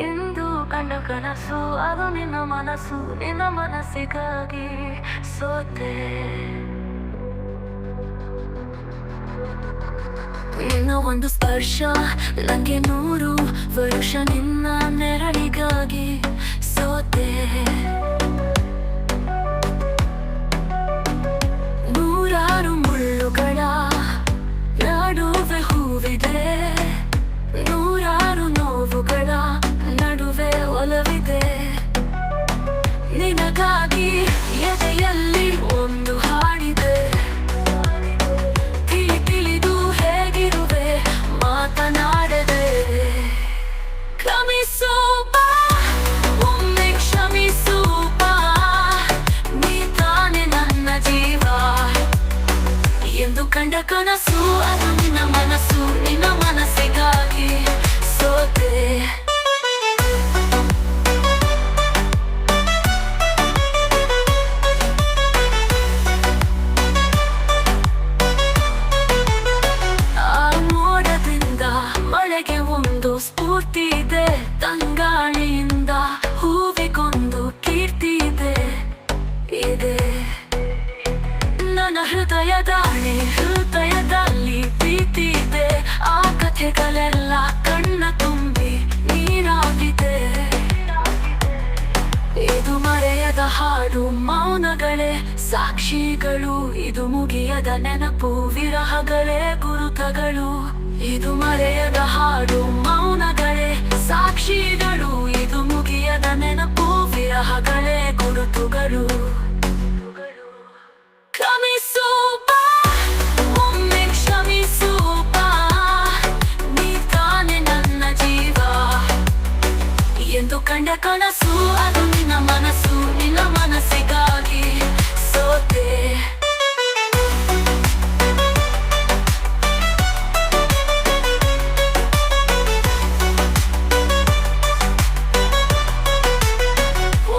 ಎಂದು ಕಂಡ ಕನಸು ಅದು ನಿನ್ನ ಮನಸ್ಸು, ನಿನ್ನ ಮನಸ್ಸಿಗಾಗಿ ಸೋತೆ. ನಿನ್ನ ಒಂದು ಸ್ಪರ್ಶ ನಂಗೆ 100 ವರ್ಷ, ನಿನ್ನ ನೆರಳಿಗಾಗಿ ಸೋತೆ. ನೂರಾರು ಮುಳ್ಳುಗಳ ನಡುವೆ ಹೂವಿದೆ, ನೂರಾರು ನೋವುಗಳ ನಡುವೆ ಒಲವಿದೆ. ನಿನಗಾಗಿ ಎದೆಯಲ್ಲಿ ಒಂದು ಹಾಡಿದೆ, ತಿಳಿದು ಹೇಗಿರುವೆ ಮಾತನಾಡದೆ. ಕ್ಷಮಿಸು ಬಾ, ಒಮ್ಮೆ ಕ್ಷಮಿಸು ಬಾ, ನೀ ತಾನೆ ನನ್ನ ಜೀವ ಎಂದು ಕಂಡ ಕನಸು ಅದು ನಿನ್ನ ಮನಸ್ಸು, ನಿನ್ನ ಮನಸ್ಸಿಗಾಗಿ ಸೋತೆ. ಆ ಮೋಡದಿಂದ ಮಳೆಗೆ ಒಂದು ಸ್ಫೂರ್ತಿ ಇದೆ, ತಂಗಾಳಿಯಿಂದ ಹೂವಿಗೊಂದು ಕೀರ್ತಿ ಇದೆ. ನನ್ನ ಹೃದಯದಲ್ಲಿ ಪ್ರೀತಿ ಇದೆ, ಆ ಕಥೆಗಳೆಲ್ಲ ಕಣ್ಣ ತುಂಬಿ ನೀರಾಗಿದೆ. ಇದು ಮರೆಯದ ಹಾಡು, ಮೌನಗಳೇ ಸಾಕ್ಷಿಗಳು, ಇದು ಮುಗಿಯದ ನೆನಪು, ವಿರಹಗಳೇ ಗುರುತಗಳು. ಇದು ಮರೆಯದ ಹಾಡು, ಮೌನಗಳೇ ಸಾಕ್ಷಿಗಳು, ಇದು ಮುಗಿಯದ ನೆನಪು, ವಿರಹಗಳೇ ಗುರುತುಗಳು. ಕ್ಷಮಿಸು ಬಾ, ಒಮ್ಮೆ ಕ್ಷಮಿಸು ಬಾ, ನೀ ತಾನೆ ನನ್ನ ಜೀವ ಎಂದು ಕಂಡ ಕನಸು ಅದು ನಿನ್ನ ಮನಸ್ಸು, ನಿನ್ನ ಮನಸ್ಸಿಗಾಗಿ ಸೋತೆ.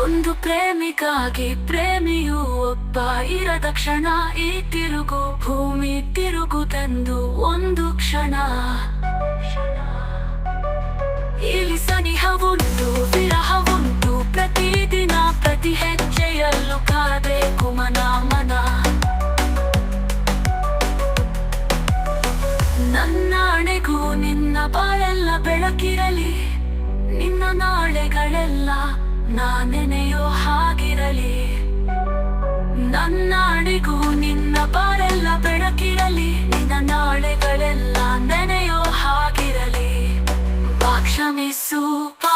ಒಂದು ಪ್ರೇಮಿಗಾಗಿ ಪ್ರೇಮಿಯು ಒಬ್ಬ ಇರದ ಕ್ಷಣ, ಈ ತಿರುಗು ಭೂಮಿ ತಿರುಗುತ್ತೆಂದು ಒಂದು ಕ್ಷಣ. ಇಲ್ಲಿ ಸನಿಹವುಂಟು, ವಿರಹವುಂಟು, ಪ್ರತಿದಿನ ಪ್ರತಿ ಹೆಜ್ಜೆಯಲ್ಲೂ ಕಾಬೇಕು ಮನ. ನನ್ನಾಣೆಗೂ ನಿನ್ನ ಬಾಳೆಲ್ಲ ಬೆಳಕಿರಲಿ, ನಿನ್ನ ನಾಳೆಗಳೆಲ್ಲ ನಾನೆನೆಯೋ ಹಾಗಿರಲಿ. ನನ್ನಾಣೆಗೂ ನಿನ್ನ ಬಾಳೆಲ್ಲ ಬೆಳಕಿರಲಿ, ನಿನ್ನ ನಾಳೆಗಳೆಲ್ಲ ನೆನೆಯೋ ಹಾಗಿರಲಿ. ಬಾ ಕ್ಷಮಿಸು ಬಾ,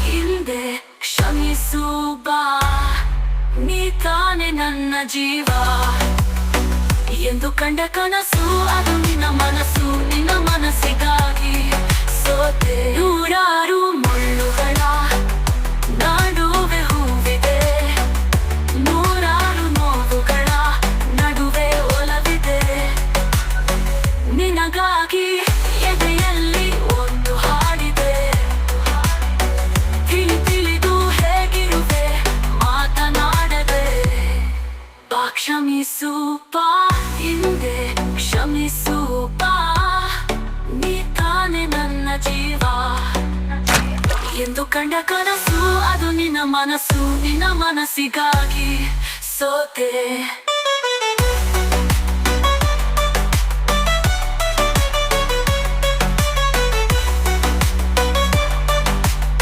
ಹಿಂದೆ ಕ್ಷಮಿಸು ಬಾ, ನೀ ತಾನೆ ನನ್ನ ಜೀವ ಎಂದು ಕಂಡ ಕನಸು ಅದು ನಿನ್ನ ಮನಸ್ಸು, ನಿನ್ನ ಮನಸ್ಸಿಗಾಗಿ ಸೋತೆ. ನೂರಾರು ಮುಳ್ಳುಗಳ ನಡುವೆ ಹೂವಿದೆ, ನೂರಾರು ನೋವುಗಳ ನಡುವೆ ಒಲವಿದೆ. ನಿನಗಾಗಿ ಎದೆಯಲ್ಲಿ ಒಂದು ಹಾಡಿದೆ, ತಿಳಿದು ಹೇಗಿರುವೆ ಮಾತನಾಡದೆ. ಬಾ ಕ್ಷಮಿಸು ಬಾ, ಹಿಂದೆ ಕ್ಷಮಿಸು ಬಾ, ನೀ ತಾನೆ ನನ್ನ ಜೀವ ಎಂದು ಕಂಡ ಕನಸು ಅದು ನಿನ್ನ ಮನಸ್ಸು, ನಿನ್ನ ಮನಸ್ಸಿಗಾಗಿ ಸೋತೆ.